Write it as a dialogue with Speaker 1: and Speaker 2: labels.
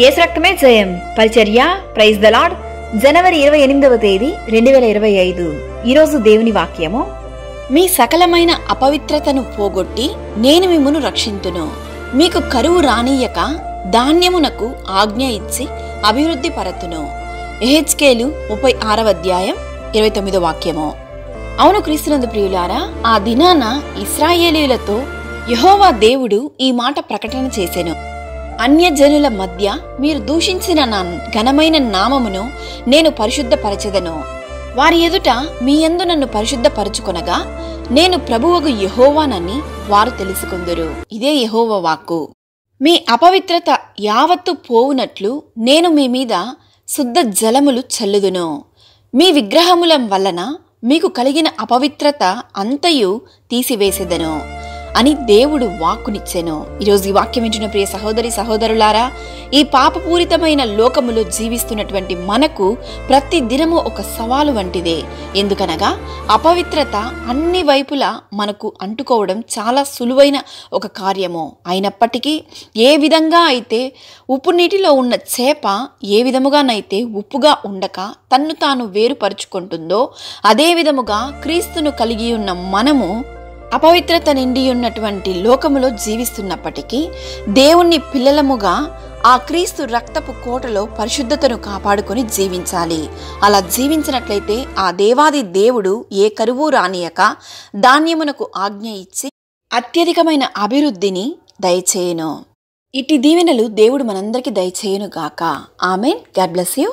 Speaker 1: యేసు రక్తమే జయం. పరిచర్య ప్రైజ్ ద లార్డ్. జనవరి 28వ తేదీ 2025. ఈరోజు దేవుని వాక్యము,
Speaker 2: మీ సకలమైన అపవిత్రతను పోగొట్టి నేను మిమ్మును రక్షింతును. మీకు కరువు రానియ్యక ధాన్యమునకు ఆజ్ఞ ఇచ్చి అభివృద్ధి పరతును. యెహెజ్కేలు 36వ అధ్యాయం 29వ వాక్యము. అవును క్రీస్తునందు ప్రియులారా, ఆ దినాన ఇశ్రాయేలీయులతో యెహోవా దేవుడు ఈ మాట ప్రకటన చేసెను. అన్యజనుల మధ్య మీరు దూషించిన నా ఘనమైన నామమును నేను పరిశుద్ధపరచెదను. వారి ఎదుట మీ యందు నన్ను పరిశుద్ధపరచుకొనగా నేను ప్రభువగు యెహోవానని వారు తెలుసుకొందురు. ఇదే యెహోవా వాక్కు. మీ అపవిత్రత యావత్తు పోవునట్లు నేను మీ మీద శుద్ధ జలములు చల్లుదును. మీ విగ్రహముల వలన మీకు కలిగిన అపవిత్రత అంతయు తీసివేసెదను అని దేవుడు వాక్కునిచ్చెను. ఈరోజు ఈ వాక్యం వింటున్న ప్రియ సహోదరి సహోదరులారా, ఈ పాపపూరితమైన లోకములో జీవిస్తున్నటువంటి మనకు ప్రతి దినము ఒక సవాలు వంటిదే. ఎందుకనగా అపవిత్రత అన్ని వైపులా మనకు అంటుకోవడం చాలా సులువైన ఒక కార్యము. అయినప్పటికీ ఏ విధంగా అయితే ఉప్పు నీటిలో ఉన్న చేప ఏ విధముగానైతే ఉప్పుగా ఉండక తన్ను తాను వేరుపరుచుకుంటుందో, అదే విధముగా క్రీస్తును కలిగి ఉన్న మనము అపవిత్రత నిండి ఉన్నటువంటి లోకములో జీవిస్తున్నప్పటికీ దేవుణ్ణి పిల్లలముగా ఆ క్రీస్తు రక్తపు కోటలో పరిశుద్ధతను కాపాడుకొని జీవించాలి. అలా జీవించినట్లయితే ఆ దేవాది దేవుడు ఏ కరువు రానియక ధాన్యమునకు ఆజ్ఞ ఇచ్చి అత్యధికమైన అభివృద్ధిని దయచేయును. ఇట్టి దీవెనలు దేవుడు మనందరికీ దయచేయును గాక. ఆమేన్. God bless you.